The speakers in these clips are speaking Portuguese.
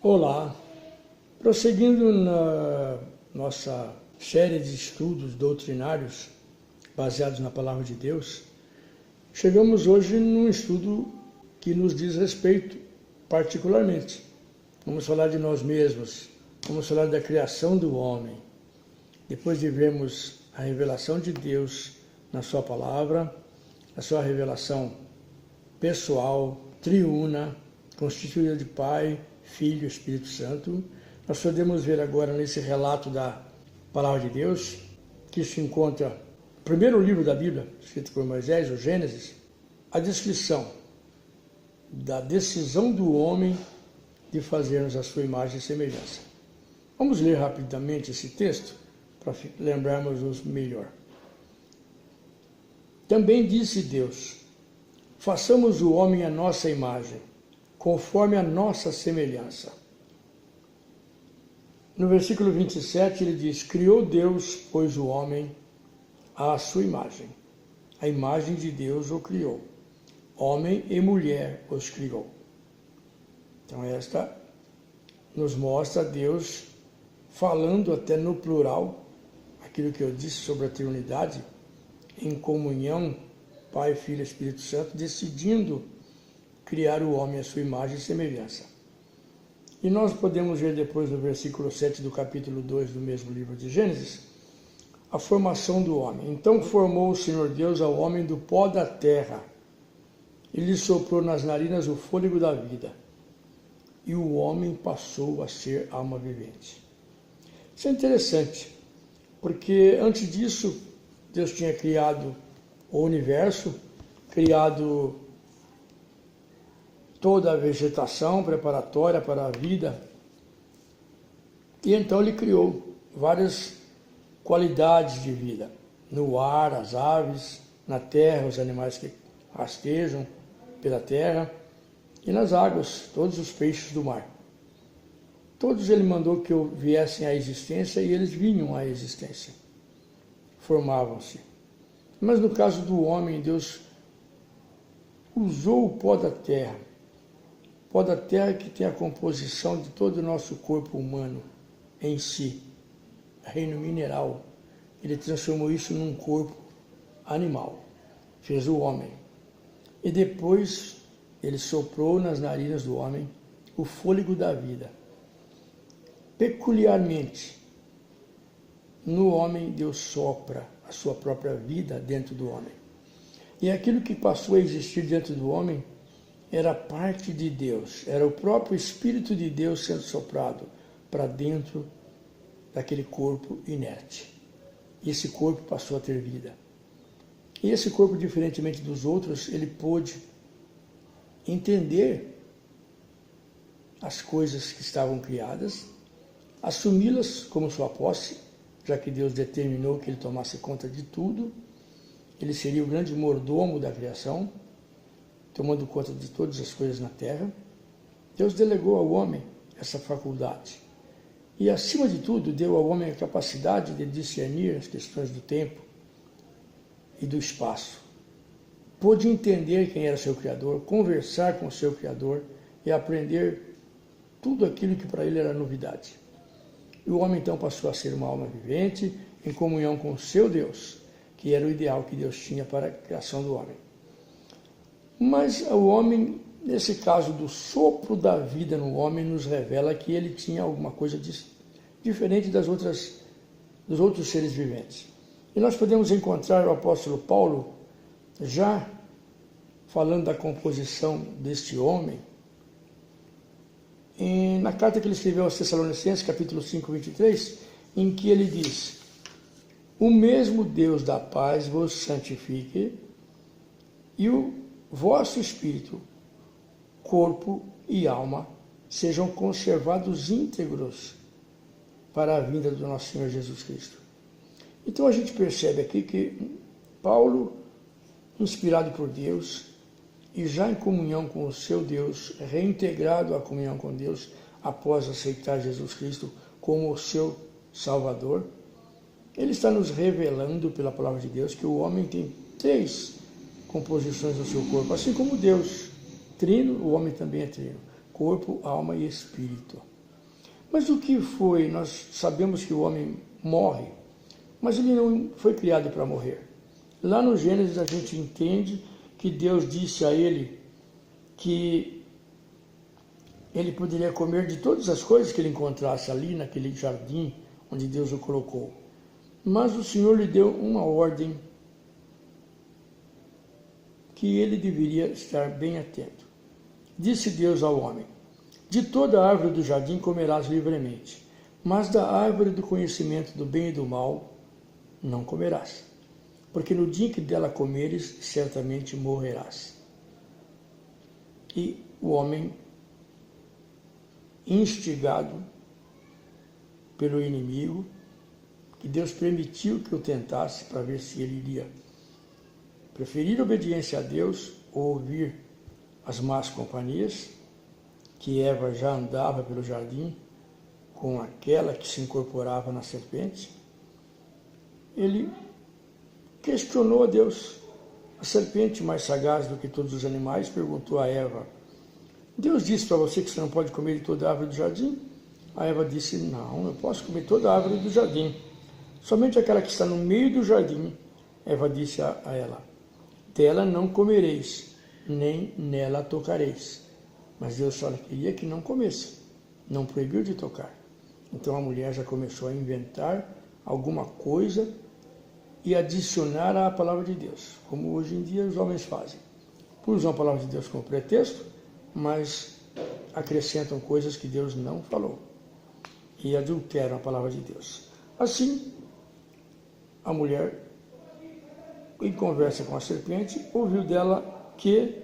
Olá, prosseguindo na nossa série de estudos doutrinários baseados na Palavra de Deus, chegamos hoje num estudo que nos diz respeito particularmente. Vamos falar de nós mesmos, vamos falar da criação do homem. Depois de vermos a revelação de Deus na sua palavra, a sua revelação pessoal, triuna, constituída de Pai, Filho e Espírito Santo, nós podemos ver agora nesse relato da Palavra de Deus, que se encontra no primeiro livro da Bíblia, escrito por Moisés, o Gênesis, a descrição da decisão do homem de fazermos a sua imagem e semelhança. Vamos ler rapidamente esse texto para lembrarmos-nos melhor. Também disse Deus: façamos o homem à nossa imagem, conforme a nossa semelhança. No versículo 27 ele diz: criou Deus, pois, o homem à sua imagem. A imagem de Deus o criou. Homem e mulher os criou. Então esta nos mostra Deus falando até no plural, aquilo que eu disse sobre a Trindade, em comunhão, Pai, Filho e Espírito Santo, decidindo criar o homem à sua imagem e semelhança. E nós podemos ver depois no versículo 7 do capítulo 2 do mesmo livro de Gênesis, a formação do homem. Então formou o Senhor Deus ao homem do pó da terra, e lhe soprou nas narinas o fôlego da vida, e o homem passou a ser alma vivente. Isso é interessante, porque antes disso, Deus tinha criado o universo, criado toda a vegetação preparatória para a vida, e então ele criou várias qualidades de vida, no ar, as aves, na terra, os animais que rastejam pela terra, e nas águas, todos os peixes do mar. Todos ele mandou que viessem à existência e eles vinham à existência, formavam-se. Mas no caso do homem, Deus usou o pó da terra que tem a composição de todo o nosso corpo humano em si, reino mineral. Ele transformou isso num corpo animal, fez o homem. E depois ele soprou nas narinas do homem o fôlego da vida. Peculiarmente, no homem Deus sopra a sua própria vida dentro do homem. E aquilo que passou a existir dentro do homem era parte de Deus, era o próprio Espírito de Deus sendo soprado para dentro daquele corpo inerte. E esse corpo passou a ter vida. E esse corpo, diferentemente dos outros, ele pôde entender as coisas que estavam criadas, assumi-las como sua posse, já que Deus determinou que ele tomasse conta de tudo. Ele seria o grande mordomo da criação, tomando conta de todas as coisas na terra. Deus delegou ao homem essa faculdade. E, acima de tudo, deu ao homem a capacidade de discernir as questões do tempo e do espaço. Pôde entender quem era seu Criador, conversar com o seu Criador e aprender tudo aquilo que para ele era novidade. E o homem, então, passou a ser uma alma vivente, em comunhão com o seu Deus, que era o ideal que Deus tinha para a criação do homem. Mas o homem, nesse caso do sopro da vida no homem, nos revela que ele tinha alguma coisa diferente dos outros seres viventes. E nós podemos encontrar o apóstolo Paulo já falando da composição deste homem, na carta que ele escreveu aos Tessalonicenses, capítulo 5, 23, em que ele diz: o mesmo Deus da paz vos santifique, e o vosso espírito, corpo e alma sejam conservados íntegros para a vinda do nosso Senhor Jesus Cristo. Então a gente percebe aqui que Paulo, inspirado por Deus e já em comunhão com o seu Deus, reintegrado à comunhão com Deus após aceitar Jesus Cristo como o seu Salvador, ele está nos revelando pela palavra de Deus que o homem tem 3 composições no seu corpo, assim como Deus, trino, o homem também é trino, corpo, alma e espírito. Mas o que foi? Nós sabemos que o homem morre, mas ele não foi criado para morrer. Lá no Gênesis a gente entende que Deus disse a ele que ele poderia comer de todas as coisas que ele encontrasse ali naquele jardim onde Deus o colocou. Mas o Senhor lhe deu uma ordem que ele deveria estar bem atento. Disse Deus ao homem: de toda a árvore do jardim comerás livremente, mas da árvore do conhecimento do bem e do mal não comerás, porque no dia que dela comeres, certamente morrerás. E o homem, instigado pelo inimigo, que Deus permitiu que o tentasse para ver se ele iria preferir obediência a Deus ou ouvir as más companhias, que Eva já andava pelo jardim com aquela que se incorporava na serpente. Ele questionou a Deus. A serpente, mais sagaz do que todos os animais, perguntou a Eva: Deus disse para você que você não pode comer de toda a árvore do jardim? A Eva disse: não, eu posso comer toda a árvore do jardim, somente aquela que está no meio do jardim. Eva disse a ela: dela não comereis, nem nela tocareis. Mas Deus só queria que não comesse, não proibiu de tocar. Então a mulher já começou a inventar alguma coisa e adicionar à palavra de Deus, como hoje em dia os homens fazem. Usam a palavra de Deus como pretexto, mas acrescentam coisas que Deus não falou e adulteram a palavra de Deus. Assim, a mulher, em conversa com a serpente, ouviu dela que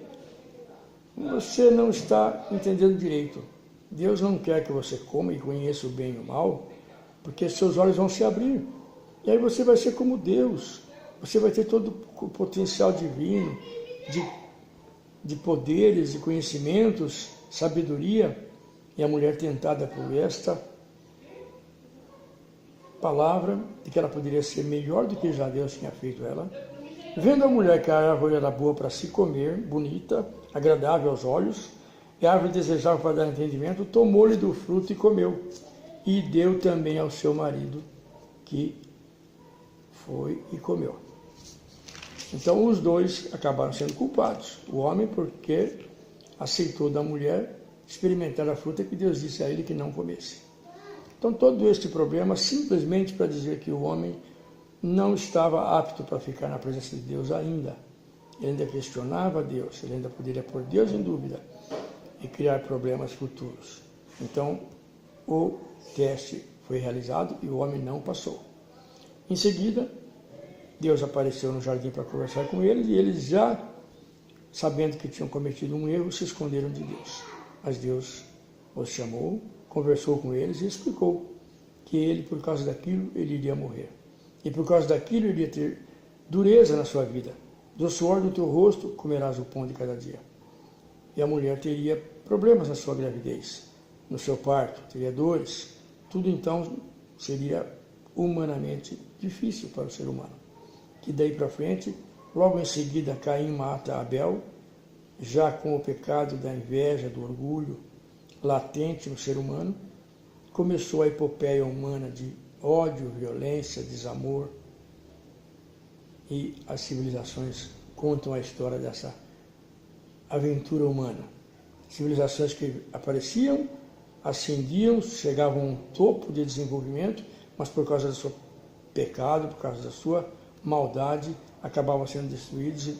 você não está entendendo direito. Deus não quer que você coma e conheça o bem e o mal, porque seus olhos vão se abrir. E aí você vai ser como Deus. Você vai ter todo o potencial divino de poderes, de conhecimentos, sabedoria. E a mulher, tentada por esta palavra, de que ela poderia ser melhor do que já Deus tinha feito ela, vendo a mulher que a árvore era boa para se comer, bonita, agradável aos olhos, e a árvore desejável para dar entendimento, tomou-lhe do fruto e comeu, e deu também ao seu marido, que foi e comeu. Então os dois acabaram sendo culpados. O homem porque aceitou da mulher experimentar a fruta que Deus disse a ele que não comesse. Então todo este problema simplesmente para dizer que o homem não estava apto para ficar na presença de Deus ainda. Ele ainda questionava Deus, ele ainda poderia pôr Deus em dúvida e criar problemas futuros. Então o teste foi realizado e o homem não passou. Em seguida, Deus apareceu no jardim para conversar com eles, e eles, já sabendo que tinham cometido um erro, se esconderam de Deus. Mas Deus os chamou, conversou com eles e explicou que ele, por causa daquilo, ele iria morrer. E por causa daquilo, ele iria ter dureza na sua vida. Do suor do teu rosto comerás o pão de cada dia. E a mulher teria problemas na sua gravidez, no seu parto, teria dores. Tudo então seria humanamente difícil para o ser humano. Que daí para frente, logo em seguida, Caim mata Abel, já com o pecado da inveja, do orgulho latente no ser humano. Começou a epopeia humana de ódio, violência, desamor, e as civilizações contam a história dessa aventura humana. Civilizações que apareciam, ascendiam, chegavam a um topo de desenvolvimento, mas por causa do seu pecado, por causa da sua maldade, acabavam sendo destruídos e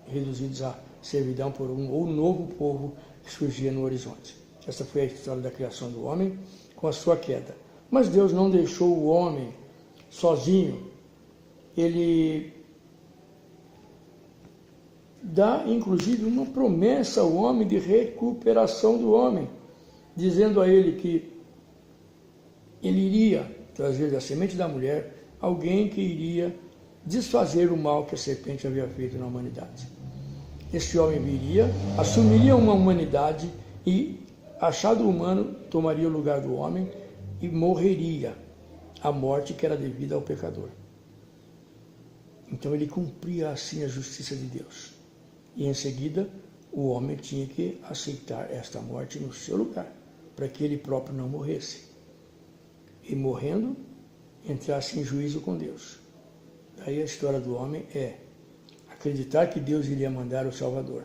reduzidos à servidão por um ou novo povo que surgia no horizonte. Essa foi a história da criação do homem com a sua queda. Mas Deus não deixou o homem sozinho. Ele dá, inclusive, uma promessa ao homem de recuperação do homem, dizendo a ele que ele iria trazer da semente da mulher alguém que iria desfazer o mal que a serpente havia feito na humanidade. Este homem viria, assumiria uma humanidade e, achado humano, tomaria o lugar do homem e morreria a morte que era devida ao pecador. Então ele cumpria assim a justiça de Deus. E em seguida, o homem tinha que aceitar esta morte no seu lugar, para que ele próprio não morresse. E morrendo, entrasse em juízo com Deus. Daí a história do homem é acreditar que Deus iria mandar o Salvador.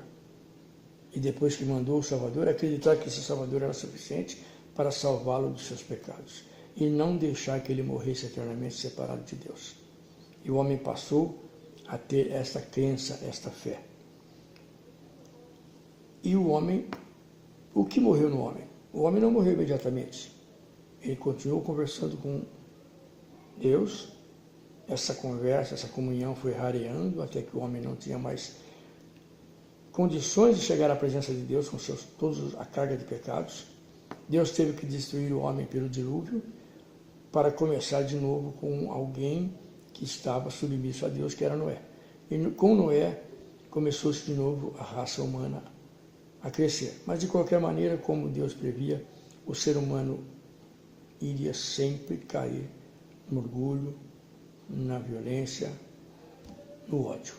E depois que mandou o Salvador, acreditar que esse Salvador era suficiente para salvá-lo dos seus pecados. E não deixar que ele morresse eternamente separado de Deus. E o homem passou a ter esta crença, esta fé. E o homem, o que morreu no homem? O homem não morreu imediatamente. Ele continuou conversando com Deus. Essa conversa, essa comunhão foi rareando até que o homem não tinha mais condições de chegar à presença de Deus com toda a carga de pecados. Deus teve que destruir o homem pelo dilúvio para começar de novo com alguém que estava submisso a Deus, que era Noé. E com Noé começou-se de novo a raça humana a crescer. Mas de qualquer maneira, como Deus previa, o ser humano iria sempre cair no orgulho, na violência, no ódio.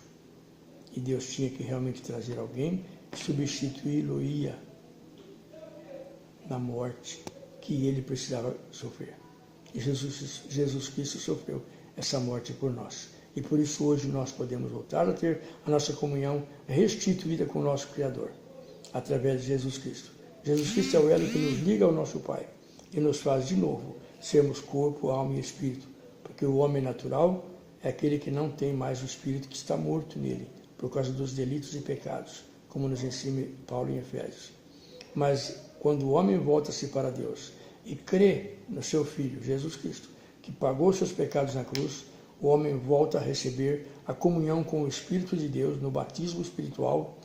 E Deus tinha que realmente trazer alguém que substituí-lo-ia na morte que ele precisava sofrer. E Jesus Cristo sofreu essa morte por nós. E por isso hoje nós podemos voltar a ter a nossa comunhão restituída com o nosso Criador, através de Jesus Cristo. Jesus Cristo é o elo que nos liga ao nosso Pai e nos faz de novo sermos corpo, alma e espírito, porque o homem natural é aquele que não tem mais o espírito, que está morto nele, por causa dos delitos e pecados, como nos ensina Paulo em Efésios. Mas quando o homem volta-se para Deus e crê no seu Filho, Jesus Cristo, que pagou seus pecados na cruz, o homem volta a receber a comunhão com o Espírito de Deus no batismo espiritual,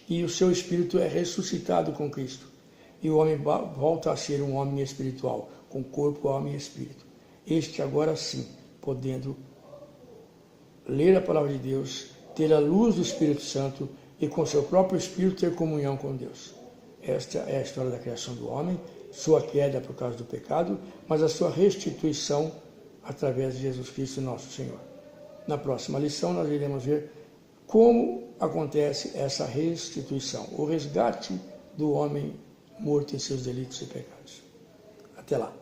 e o seu espírito é ressuscitado com Cristo. E o homem volta a ser um homem espiritual, com corpo, alma e espírito. Este agora sim, podendo ler a palavra de Deus, ter a luz do Espírito Santo e com seu próprio espírito ter comunhão com Deus. Esta é a história da criação do homem, sua queda por causa do pecado, mas a sua restituição através de Jesus Cristo, nosso Senhor. Na próxima lição nós iremos ver como acontece essa restituição, o resgate do homem morto em seus delitos e pecados. Até lá.